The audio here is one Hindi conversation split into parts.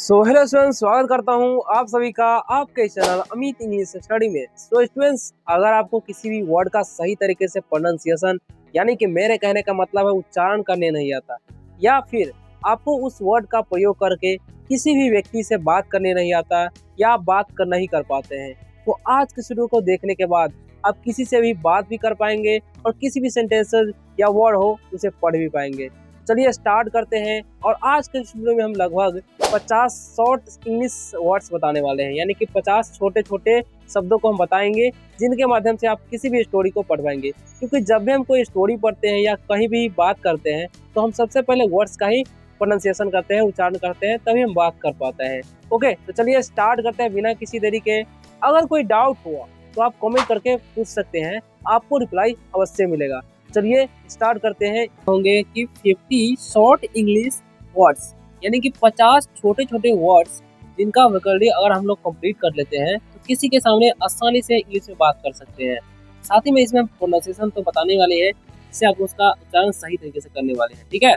हेलो स्टूडेंट्स, स्वागत करता हूं आप सभी का आपके चैनल अमित इंग्लिश स्टडी में। स्टूडेंट्स, अगर आपको किसी भी वर्ड का सही तरीके से प्रोनाउंसिएशन यानी कि मेरे कहने का मतलब है उच्चारण करने नहीं आता, या फिर आपको उस वर्ड का प्रयोग करके किसी भी व्यक्ति से बात करने नहीं आता या आप बात कर नहीं कर पाते हैं, तो आज के वीडियो को देखने के बाद आप किसी से भी बात भी कर पाएंगे और किसी भी सेंटेंसेस या वर्ड हो उसे पढ़ भी पाएंगे। चलिए स्टार्ट करते हैं। और आज के वीडियो में हम लगभग 50 शॉर्ट इंग्लिश वर्ड्स बताने वाले हैं, यानी कि 50 छोटे छोटे शब्दों को हम बताएंगे जिनके माध्यम से आप किसी भी स्टोरी को पढ़ पाएंगे। क्योंकि जब भी हम कोई स्टोरी पढ़ते हैं या कहीं भी बात करते हैं तो हम सबसे पहले वर्ड्स का ही प्रोनाउंसिएशन करते हैं, उच्चारण करते हैं, तभी हम बात कर पाते हैं। ओके, तो चलिए स्टार्ट करते हैं बिना किसी देरी के। अगर कोई डाउट हुआ तो आप कमेंट करके पूछ सकते हैं, आपको रिप्लाई अवश्य मिलेगा। चलिए स्टार्ट करते हैं। होंगे कि 50 शॉर्ट इंग्लिश वर्ड्स, यानी कि 50 छोटे छोटे वर्ड्स जिनका वोकैबुलरी अगर हम लोग कंप्लीट कर लेते हैं तो किसी के सामने आसानी से इंग्लिश में बात कर सकते हैं। साथ ही में इसमें हम प्रोनाउंसिएशन तो बताने वाले हैं, जिससे आप उसका उच्चारण सही तरीके से करने वाले हैं, ठीक है।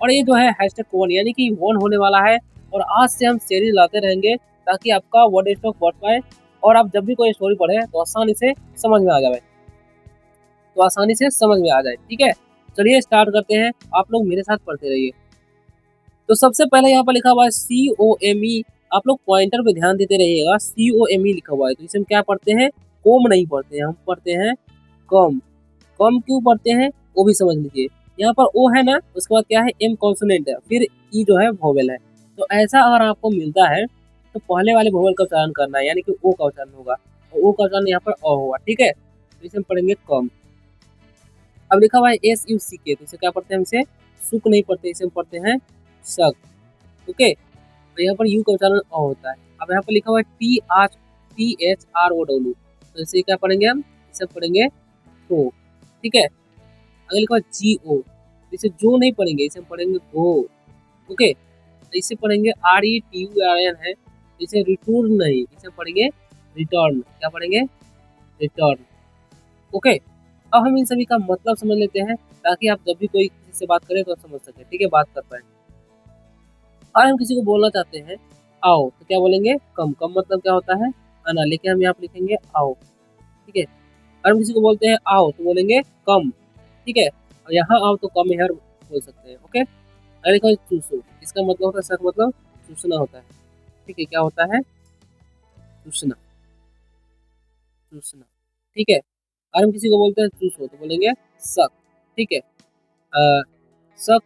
और ये जो है #1 यानी कि 1 होने वाला है, और आज से हम सीरीज लाते रहेंगे ताकि आपका वर्ड स्टॉक बढ़ पाए और आप जब भी कोई स्टोरी पढ़े तो आसानी से समझ में आ जाए, ठीक है। चलिए स्टार्ट करते हैं, आप लोग मेरे साथ पढ़ते रहिए। तो सबसे पहले यहाँ पर लिखा हुआ है COME। आप लोग पॉइंटर पे ध्यान देते रहिएगा, COME लिखा हुआ है, तो इसे हम क्या पढ़ते हैं? कोम नहीं पढ़ते हैं, हम पढ़ते हैं कम। कम क्यों पढ़ते हैं वो भी समझ लीजिए। यहाँ पर ओ है ना, उसके बाद क्या है? M कॉन्सोनेंट है, फिर ई जो है वोवेल है। तो ऐसा अगर आपको मिलता है तो पहले वाले वोवेल का उच्चारण करना है, यानी कि ओ का उच्चारण होगा, और ओ का उच्चारण यहाँ पर अ होगा, ठीक है। तो इसे हम पढ़ेंगे कम। अब लिखा हुआ है SUCK, तो इसे क्या पढ़ते हैं? इसे सुक नहीं पढ़ते, इसे हम पढ़ते हैं शक। ओके, तो यहाँ पर यू का उच्चारण अ होता है। अब यहाँ पर लिखा हुआ है THROW, तो इसे क्या पढ़ेंगे हम? इसे पढ़ेंगे थ्रो, ठीक है। अगर लिखा हुआ है GO, तो इसे जो नहीं पढ़ेंगे, इसे हम पढ़ेंगे गो। ओके, तो इसे पढ़ेंगे RETURN है, इसे रिटर्न नहीं, इसे पढ़ेंगे रिटर्न। क्या पढ़ेंगे? रिटर्न। ओके, अब हम इन सभी का मतलब समझ लेते हैं ताकि आप जब भी कोई किसी से बात करें तो समझ सके, ठीक है, बात कर पाए। और हम किसी को बोलना चाहते हैं आओ, तो क्या बोलेंगे? कम। कम मतलब क्या होता है? आना, लेकिन हम यहाँ पे लिखेंगे आओ, ठीक है। और हम किसी को बोलते हैं आओ तो बोलेंगे कम, ठीक है। और यहाँ आओ तो कम हेयर बोल सकते हैं। ओके, अगर लिखा है चूसो, इसका मतलब होता है सर, मतलब चूसना होता है, ठीक है। क्या होता है? चूसना, चूसना, ठीक है। और हम किसी को बोलते हैं चूसो तो बोलेंगे सक, ठीक है। सक,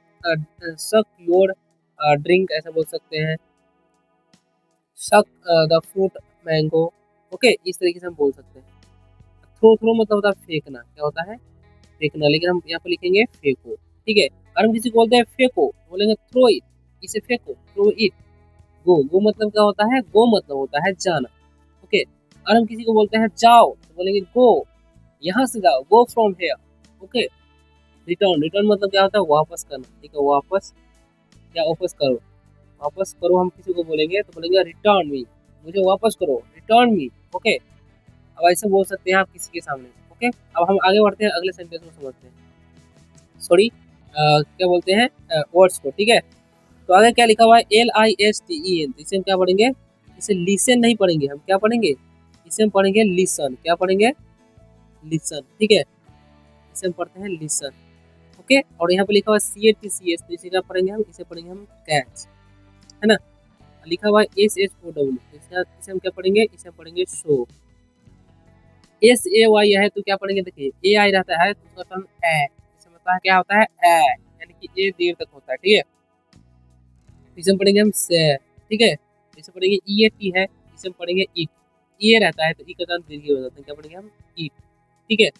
सक योर ड्रिंक ऐसा बोल सकते हैं। Suck the fruit mango. Okay, इस तरीके से हम बोल सकते हैं। थ्रो, थ्रो मतलब होता है फेंकना। क्या होता है? फेंकना, लेकिन हम यहाँ पर लिखेंगे फेंको, ठीक है। और हम किसी को बोलते हैं फेंको बोलेंगे थ्रो इट, इसे फेंको, थ्रो इट। गो, गो मतलब क्या होता है? गो मतलब होता है जाना। ओके, और हम किसी को बोलते हैं जाओ तो बोलेंगे गो, यहाँ से जाओ, go from here. Okay, return, return मतलब क्या होता है? वापस करना, ठीक है। वापस, या वापस करो, वापस करो हम किसी को बोलेंगे तो बोलेंगे रिटर्न मी, मुझे वापस करो, रिटर्न मी। ओके, अब ऐसे बोल सकते हैं आप किसी के सामने। ओके, अब हम आगे बढ़ते हैं, अगले सेंटेंस को समझते हैं। सॉरी, क्या बोलते हैं? वर्ड्स को, ठीक है। तो आगे क्या लिखा हुआ है? LISTEN, इसे हम क्या पढ़ेंगे? इसे लिसन नहीं पढ़ेंगे, हम क्या पढ़ेंगे? इसे हम पढ़ेंगे लिसन। क्या पढ़ेंगे? लिसन, ठीक है। इसे हम पढ़ते हैं लिसन। ओके, और यहाँ पे लिखा हुआ है CATCH, तो इसे क्या पढ़ेंगे हम? इसे पढ़ेंगे हम कैच, है ना। लिखा हुआ है SHOW, इसे हम क्या पढ़ेंगे? इसे हम पढ़ेंगे शो। SAY है तो क्या पढ़ेंगे? देखिए AI रहता है तो उसका हम ए, इसे मतलब क्या होता है? ए, यानी कि ए देर तक होता है, ठीक है। इसे हम पढ़ेंगे हम से, ठीक है। इसे पढ़ेंगे EAT है, इसे हम पढ़ेंगे ईट। ये रहता है तो ई का दांत दीर्घ हो जाता है, क्या पढ़ेंगे हम? ईट, ठीक है।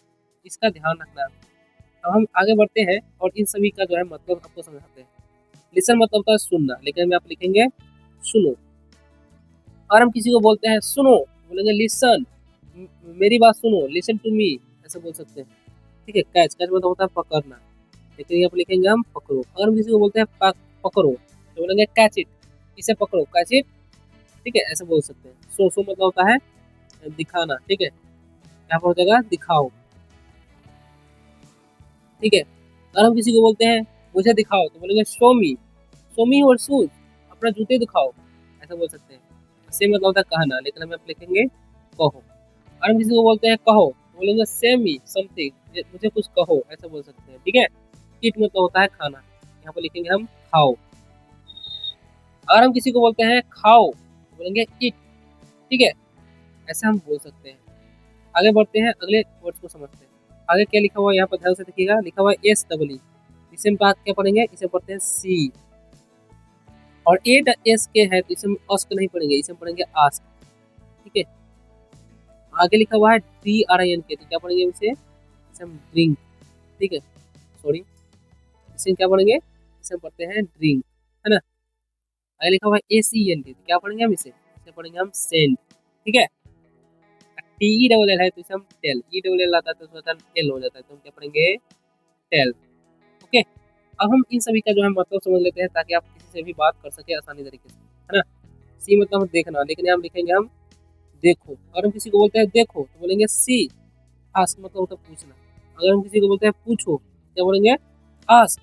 इसका ध्यान रखना। अब हम आगे बढ़ते हैं और इन सभी का जो है मतलब आपको समझाते हैं। लिसन मतलब होता है सुनना, लेकिन हम यहाँ पे लिखेंगे सुनो। और हम किसी को बोलते हैं सुनो, बोलेंगे लिसन, मेरी बात सुनो, लिसन टू मी, ऐसे बोल सकते हैं, ठीक है। कैच, कैच मतलब होता है पकड़ना, लेकिन यहाँ पे लिखेंगे हम पकड़ो। अगर हम किसी को बोलते हैं पकड़ो तो बोलेंगे कैच इट, इसे पकड़ो, कैच इट, ठीक है, ऐसे बोल सकते हैं। सो मतलब होता है दिखाना, ठीक है। यहाँ पर हो जाएगा दिखाओ, ठीक है। अगर हम किसी को बोलते हैं मुझे दिखाओ तो बोलेंगे शो मी, शो मी और शूज, अपना जूते दिखाओ, ऐसा बोल सकते हैं। से मतलब होता है कहना, लेकिन हम यहाँ पे लिखेंगे कहो। और हम किसी को बोलते हैं कहो तो बोलेंगे से मी समथिंग, मुझे कुछ कहो, ऐसा बोल सकते हैं। ठीक है। ईट मतलब होता है खाना, यहाँ पे लिखेंगे हम खाओ। अगर हम किसी को बोलते हैं खाओ तो बोलेंगे ईट। ठीक है, ऐसे हम बोल सकते हैं। आगे बढ़ते हैं, अगले वर्ड्स को समझते हैं। आगे क्या लिखा हुआ है यहाँ पर ध्यान से देखिएगा, लिखा हुआ है एस डबल ई। इसे हम क्या पढ़ेंगे, इसे पढ़ते हैं सी। और ए एस के है तो इसे हम अस्क नहीं पढ़ेंगे, इसे हम पढ़ेंगे आस्क। ठीक है। आगे लिखा हुआ है डी आर आई एन के, तो क्या पढ़ेंगे इसे हम ड्रिंक। ठीक है, सॉरी, इसे क्या पढ़ेंगे, इसे हम पढ़ते हैं ड्रिंक, है ना। आगे लिखा हुआ है ए सी एन टी, तो क्या पढ़ेंगे हम इसे पढ़ेंगे हम सेंट। ठीक है। टी ई डबल एल है तो इसे हम टेल, ई डबल एल आता है तो उसका एल हो जाता है, तो हम क्या पढ़ेंगे टेल। ओके। अब हम इन सभी का जो है मतलब समझ लेते हैं, ताकि आप किसी से भी बात कर सके आसानी तरीके से, है ना। सी मतलब देखना, लेकिन हम लिखेंगे हम देखो। अगर हम किसी को बोलते हैं देखो तो बोलेंगे सी। आस्क मतलब होता है पूछना। अगर हम किसी को बोलते हैं पूछो क्या बोलेंगे आस्क।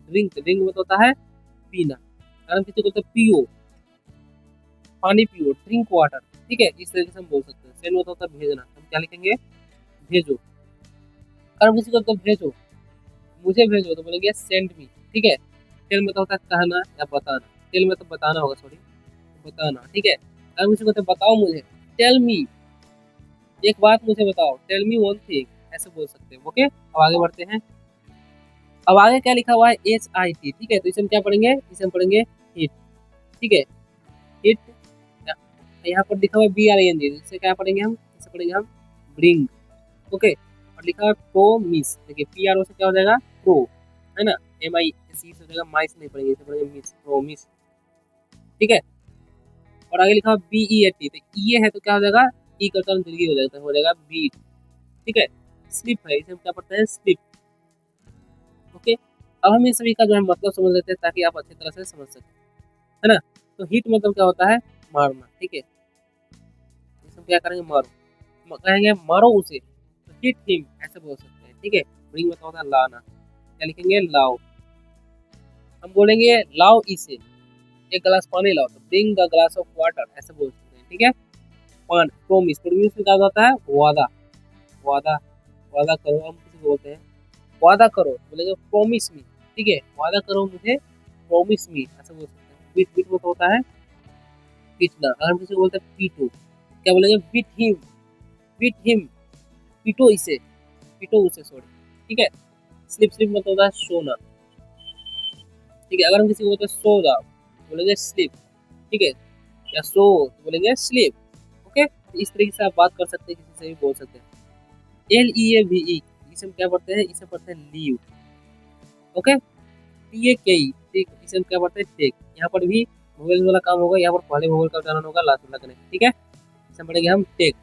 ड्रिंक, ड्रिंक मतलब होता है पीना। अगर हम किसी को बोलते हैं पियो, पानी पियो, ड्रिंक वाटर। ठीक है, इस तरीके से हम बोल सकते हैं। सेंड मतलब होता है भेजना, हम क्या लिखेंगे भेजो। अगर हम किसी को बोलते हैं भेजो, मुझे भेजो तो बोलेंगे सेंड मी। ठीक है। टेल मतलब होता है कहना या बताना, टेल मतलब बताना होगा, सॉरी, बताना। ठीक है। अगर किसी को बोलते हैं बताओ मुझे, टेल मी, एक बात मुझे बताओ, टेल मी वन थिंग, ऐसे बोल सकते हैं। ओके, अब आगे बढ़ते हैं। अब आगे क्या लिखा हुआ है एच आई टी। ठीक है, तो इसे हम क्या पढ़ेंगे, इसे हम पढ़ेंगे हिट। ठीक है, हिट। यहाँ पर लिखा हुआ है बी आर एन जी, इसे क्या पढ़ेंगे हम, इसे पढ़ेंगे हम ब्रिंग। ओके। और लिखा हुआ है प्रोमिस, देखिए पी आर ओ से क्या हो जाएगा प्रो, है ना। एम आई सी से हो जाएगा, माइस नहीं पढ़ेंगे, इसे पढ़ेंगे मिस, प्रोमिस। ठीक है। और आगे लिखा हुआ बी ई ए टी, तो ये है तो क्या हो जाएगा, ई का टर्म दीर्घ हो जाएगा बीट। ठीक है। स्लिप है, इसे हम क्या पढ़ते हैं स्लिप। ओके। अब हम इस सभी का जो है मतलब समझ लेते हैं, ताकि आप अच्छी तरह से समझ सकें, है ना। तो हिट मतलब क्या होता है मारना। ठीक है, इसे हम क्या करेंगे मारो, कहेंगे मारो उसे, तो हिट हिम, ऐसे बोल सकते हैं। ठीक है। ब्रिंग मतलब होता है लाना, क्या लिखेंगे लाओ। हम बोलेंगे लाओ इसे, एक गिलास पानी लाओ, तो bring the glass of water, ऐसे बोल सकते हैं। ठीक है। पान, प्रोमिस, प्रोमिस में क्या होता है वादा, वादा, वादा करो। हम किसी को बोलते हैं वादा करो, बोलेंगे प्रोमिस मी। ठीक है, वादा करो मुझे, प्रोमिस मी, ऐसे बोल सकते हैं। बीट, बीट मतलब होता है पीटना। अगर हम किसी को बोलते हैं पीटो, क्या बोलेंगे बीट हिम, बीट हिम, पीटो इसे, पीटो उसे, सॉरी। ठीक है। स्लिप, स्लिप मतलब होता है सोना। ठीक है। अगर हम किसी को बोलते हैं सो जाओ, बोलेंगे स्लिप। ठीक है, या सो तो बोलेंगे स्लिप। ओके, तो इस तरीके से आप बात कर सकते हैं, किसी से भी बोल सकते हैं। L E A V E, इसे हम क्या पढ़ते हैं, इसे पढ़ते हैं लीव। ओके। टी ए के ई, ठीक, इसे हम क्या पढ़ते हैं टेक। यहाँ पर भी वोवेल वाला काम होगा, यहाँ पर पहले वोवेल का उच्चारण होगा, लास्ट वाला करेंगे। ठीक है, इसे हम पढ़ेंगे हम टेक।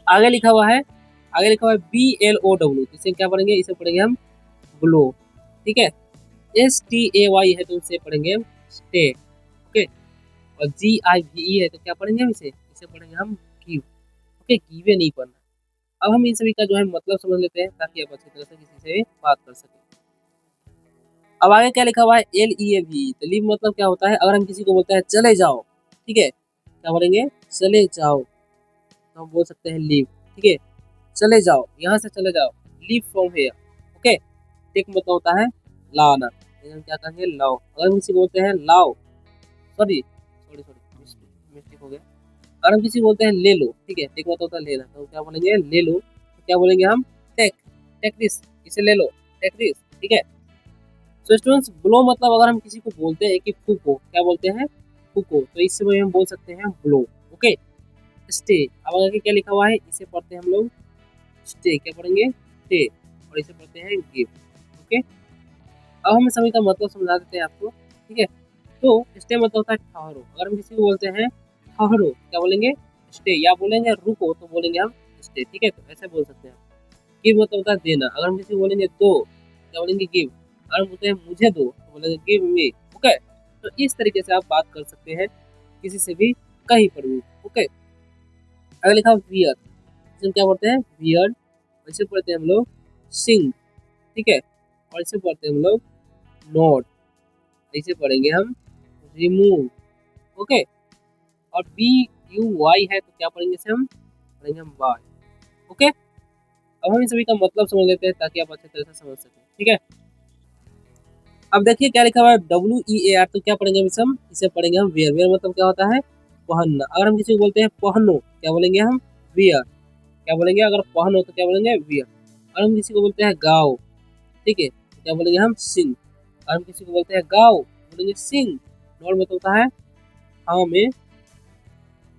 आगे लिखा हुआ है, आगे लिखा हुआ है बी एल ओ डब्ल्यू, इसे क्या पढ़ेंगे, इसे पढ़ेंगे हम ब्लो। ठीक है। एस टी ए वाई है तो इसे पढ़ेंगे हम स्टे। ओके। और जी आई वी ई है तो क्या पढ़ेंगे हम इसे पढ़ेंगे हम गिव। ओके, गिवे नहीं पढ़ना। अब हम इन सभी का जो है मतलब समझ लेते हैं, ताकि आप अच्छी तरह से किसी से बात कर सकें। अब आगे क्या लिखा हुआ है एल ई ए वी, तो लीव मतलब क्या होता है, अगर हम किसी को बोलते हैं चले जाओ, ठीक है, क्या बोलेंगे चले जाओ, तो हम बोल सकते हैं लीव। ठीक है, चले जाओ, यहाँ से चले जाओ, leave from here. Okay. Take मतलब होता है लाना, हम क्या कहेंगे लाओ। अगर हम किसी को बोलते हैं लाओ, सॉरी सॉरी सॉरी मिस्टेक हो गया। अगर हम किसी को बोलते हैं ले लो, ठीक है, टेक मतलब होता है लेना, तो क्या बोलेंगे ले लो, तो क्या बोलेंगे हम टेक, टेक दिस, इसे ले लो, टेक दिस। ठीक है। सो स्टूडेंट्स, ब्लो मतलब अगर हम किसी को बोलते हैं कि फूको, क्या बोलते हैं फूको, तो इससे वही हम बोल सकते हैं ब्लो। ओके। स्टे, अब आगे क्या लिखा हुआ है, इसे पढ़ते हैं हम लोग स्टे, क्या पढ़ेंगे स्टे, और इसे पढ़ते हैं गिव। ओके। अब हम सभी का मतलब समझा देते हैं आपको। ठीक है, तो स्टे मतलब होता है ठहरो। अगर हम किसी को बोलते हैं ठहरो, क्या बोलेंगे स्टे, या बोलेंगे रुको तो बोलेंगे हम स्टे। ठीक है, तो ऐसे बोल सकते हैं। गिव मतलब होता है देना। अगर हम किसी को बोलेंगे दो, क्या बोलेंगे गिव। अगर हम बोलते हैं मुझे दो तो बोलेंगे गिव मी। ओके, तो इस तरीके से आप बात कर सकते हैं किसी से भी, कहीं पर भी। ओके। अगर लिखा वियर, इसे हम क्या पढ़ते हैं वियर, इसे पढ़ते हैं हम लोग सिंग। ठीक है, और इसे पढ़ते हैं हम लोग नोट, इसे पढ़ेंगे हम रिमूव। ओके। और बी यू वाई है तो क्या पढ़ेंगे इसे हम पढ़ेंगे हम वाई। ओके, अब हम इन सभी का मतलब समझ लेते हैं ताकि आप अच्छे तरह से समझ सकें। ठीक है, अब देखिए क्या लिखा हुआ है WEAR, तो क्या पढ़ेंगे हम इसे पढ़ेंगे हम वेयर। वेयर मतलब क्या होता है पहनना। अगर हम किसी को बोलते हैं पहनो क्या बोलेंगे हम वियर। क्या बोलेंगे अगर पहनो तो क्या बोलेंगे वियर। अगर हम किसी को बोलते हैं गाओ, ठीक है, तो क्या बोलेंगे हम सिंग। अगर हम किसी को बोलते हैं गाओ बोलेंगे सिंग। नॉर मतलब होता है हाँ में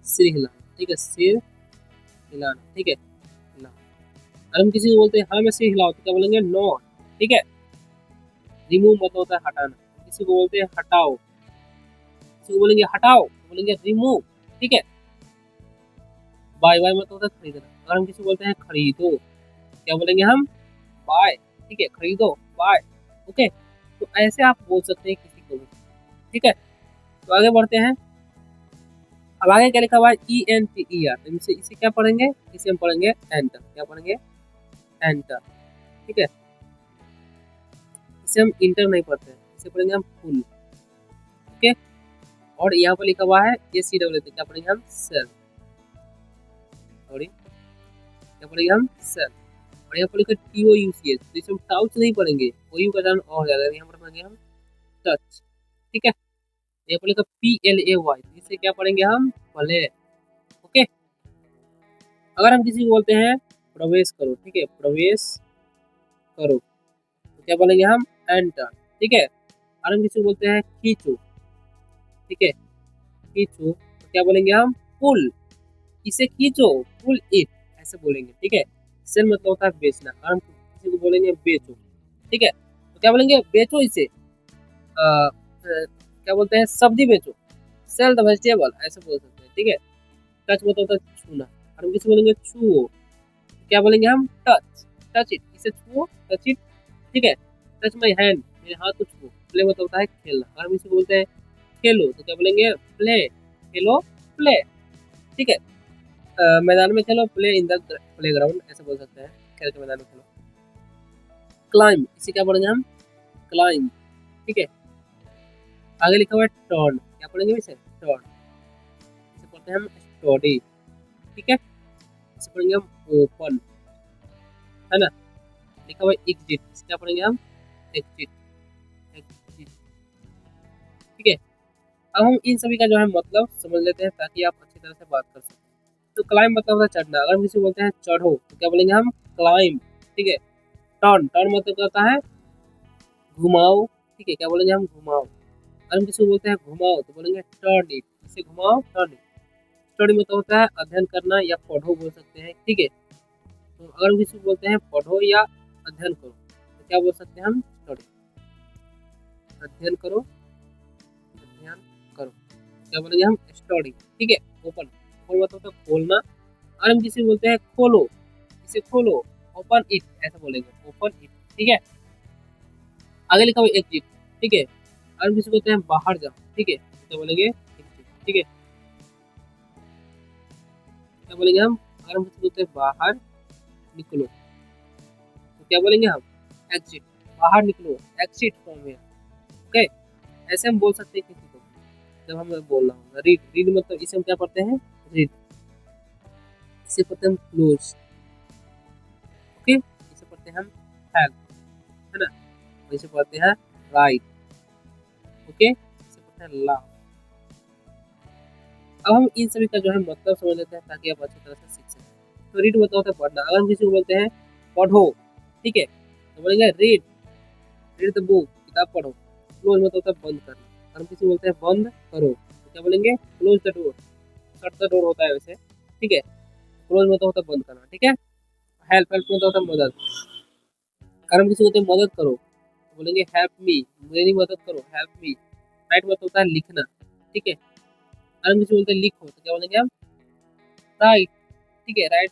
सिर हिलाना, ठीक है, सिर हिलाना, ठीक है, हिलाना। अगर हम किसी को बोलते हैं हाँ में सिर हिलाओ तो क्या बोलेंगे नॉट, ठीक है। रिमूव मतलब होता है हटाना, किसी को बोलते हैं हटाओ, किसी को बोलेंगे हटाओ तो बोलेंगे रिमूव, ठीक है। बाय बाय मतलब होता है खरीदना। अगर हम किसी को बोलते हैं खरीदो क्या बोलेंगे हम बाय, ठीक है, खरीदो बाय। ओके, तो ऐसे आप बोल सकते हैं किसी को भी। ठीक है, तो आगे बढ़ते हैं। अब आगे क्या लिखा हुआ है ENTER, तो इसे इसे क्या पढ़ेंगे, इसे हम पढ़ेंगे एंटर। क्या पढ़ेंगे एंटर, ठीक है। इसे हम इंटर नहीं पढ़ते हैं, इसे पढ़ेंगे हम फुल। ओके, और यहाँ पर लिखा हुआ है ACW, क्या पढ़ेंगे हम सेल। सॉरी, क्या पढ़ेंगे हम सेल। और यहाँ पर लिखा TOUCH, तो इसे हम टाउच नहीं पढ़ेंगे, OU का टर्न और ज्यादा, यहाँ पर पढ़ेंगे हम टच, ठीक है। यहाँ पर लिखा PLAY, तो इसे क्या पढ़ेंगे हम प्ले। ओके, अगर हम किसी को बोलते हैं प्रवेश करो, ठीक है, प्रवेश करो तो क्या बोलेंगे हम एंटर, ठीक है। और हम किसी को बोलते हैं खींचो, ठीक है, खींचो तो क्या बोलेंगे हम पुल। इसे खींचो पुल इट, ऐसे बोलेंगे, ठीक है। सेल मतलब होता है बेचना। और हम किसी को बोलेंगे बेचो, ठीक है, तो क्या बोलेंगे बेचो इसे। क्या बोलते हैं सब्जी बेचो, सेल द वेजिटेबल, ऐसे बोल सकते हैं, ठीक है। टच मतलब होता है छूना। और हम किसी बोलेंगे छुओ, क्या बोलेंगे हम टच, टच इट, इसे छुओ टच इट, ठीक है। टच माई हैंड, मेरे हाथ को छुओ। प्ले मतलब होता है खेलना। अगर हम इसे बोलते हैं खेलो तो क्या बोलेंगे प्ले, खेलो प्ले, ठीक है। मैदान में खेलो, play in the play ground, ऐसे बोल सकते हैं, खेल के मैदान में खेलो। क्लाइम, इसे क्या पढ़ेंगे हम क्लाइम, ठीक है। आगे लिखा हुआ है टर्न, क्या पढ़ेंगे इसे टर्न, इसे पढ़ते हैं हम स्टडी, ठीक है। इसे पढ़ेंगे हम ओपन, है ना। लिखा हुआ है एग्जिट, इसे क्या पढ़ेंगे हम एग्जिट, एग्जिट, ठीक है। अब हम इन सभी का जो है मतलब समझ लेते हैं ताकि आप अच्छी तरह से बात कर सकें। तो क्लाइम मतलब होता है चढ़ना। अगर हम किसी को बोलते हैं चढ़ो तो क्या बोलेंगे हम क्लाइम, ठीक है। टर्न, टर्न मतलब क्या होता है घुमाओ, ठीक है, क्या बोलेंगे हम घुमाओ। अगर हम किसी को बोलते हैं घुमाओ तो बोलेंगे टर्न इट, इसे घुमाओ टर्न इट। स्टडी मतलब होता है अध्ययन करना या पढ़ो बोल सकते हैं, ठीक है। तो अगर हम किसी को बोलते हैं पढ़ो या अध्ययन करो तो क्या बोल सकते हैं हम स्टडी, अध्ययन करो, अध्ययन करो, क्या बोलेंगे हम स्टडी, ठीक है। ओपन, ओपन मतलब होता है खोलना। अगर हम किसी को बोलते हैं खोलो, इसे खोलो, ओपन इट, ऐसे बोलेंगे ओपन इट, ठीक है। आगे लिखा हुआ एग्जिट, ठीक है। अगर हम किसी को बोलते हैं बाहर जाओ, ठीक है, तो क्या बोलेंगे एग्जिट, ठीक है। क्या बोलेंगे हम अगर हम किसी को बोलते हैं बाहर निकलो तो क्या बोलेंगे हम एग्जिट, बाहर निकलो, एक्सिट फ्रॉम हियर, ओके। ऐसे हम बोल सकते हैं किसी को जब हम बोल रहा हूँ। रीड, रीड मतलब इसे हम क्या पढ़ते हैं रीड, इसे पढ़ते हैं हम क्लोज, ओके। इसे पढ़ते हैं हम हेल्प, है ना। और इसे पढ़ते हैं राइट, ओके। इसे पढ़ते हैं लाभ। अब हम इन सभी का जो है मतलब समझ लेते हैं ताकि आप अच्छी तरह से सीख सकें। तो रीड मतलब होता है पढ़ना। अगर हम किसी को बोलते हैं पढ़ो, ठीक है, तो बोलेंगे रीड, रीड द बुक, किताब पढ़ो। क्लोज मतलब होता है बंद करना। अगर हम किसी को बोलते हैं बंद करो तो क्या बोलेंगे close the door, shut the door होता है वैसे, ठीक है। क्लोज मतलब होता है बंद करना, ठीक है। हेल्प, हेल्प मतलब होता है मदद। अगर हम किसी को बोलते हैं मदद करो तो बोलेंगे हेल्प मी, मेरी मदद करो, हेल्प मी। राइट मतलब होता है लिखना, ठीक है। अगर हम किसी को बोलते हैं लिखो तो क्या बोलेंगे हम राइट, ठीक है, राइट,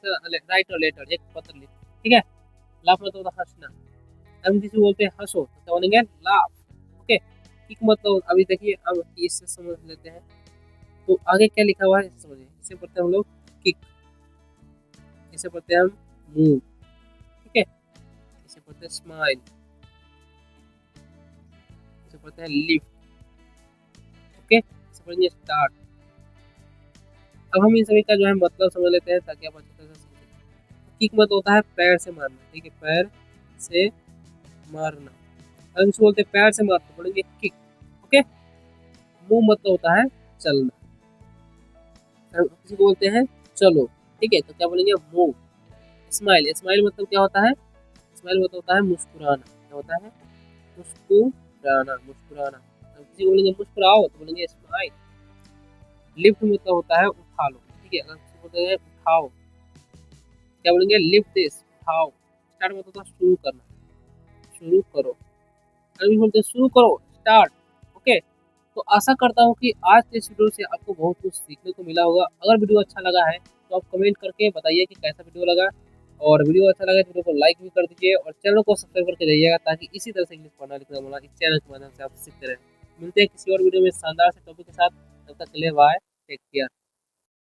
राइट और लेटर, एक पत्र लिख, ठीक है। लाफ मतलब होता है हंसना। हम किसी को बोलते हैं हंसो तो क्या बोलेंगे लाफ, ओके। किक मतलब अभी देखिए अब इससे समझ लेते हैं। तो आगे क्या लिखा हुआ है समझिए। इसे पढ़ते हैं हम लोग किक, इसे पढ़ते हैं हम मूव, ठीक है। इसे पढ़ते हैं स्माइल, इसे पढ़ते हैं लिफ्ट, ओके। इसे बोलेंगे स्टार्ट। अब हम इन सभी का जो है मतलब समझ लेते हैं ताकि आप अच्छी तरह से समझें। किक मतलब होता है पैर से मारना, ठीक है, पैर से मारना। हम इसको बोलते हैं पैर से मारना, बोलेंगे किक। ओके। मूव मतलब होता है चलना, हम किसी को बोलते हैं चलो, ठीक है, तो क्या बोलेंगे मूव। स्माइल, स्माइल मतलब क्या होता है, स्माइल मतलब होता है मुस्कुराना, क्या होता है, मुस्कुराना, मुस्कुराना। हम किसी को बोलेंगे मुस्कुराओ तो बोलेंगे स्माइल। लिफ्ट मतलब होता है उठा लो, ठीक है, अगर किसी को बोलते हैं उठाओ, क्या बोलेंगे लिफ्ट दिस, उठाओ। स्टार्ट मतलब होता है शुरू करना, शुरू करो। अभी बोलते हैं शुरू करो, स्टार्ट। ओके। तो आशा करता हूँ कि आज के इस वीडियो से आपको बहुत कुछ सीखने को मिला होगा। अगर वीडियो अच्छा लगा है तो आप कमेंट करके बताइए कि कैसा वीडियो लगा, और वीडियो अच्छा लगा तो वीडियो को लाइक भी कर दीजिए और चैनल को सब्सक्राइब करके जाइएगा ताकि इसी तरह से इंग्लिश पढ़ना लिखना बोलना इस चैनल के माध्यम से आप सीखते रहें। मिलते हैं किसी और वीडियो में शानदार से टॉपिक के साथ, तब तक के लिए बाय, टेक केयर।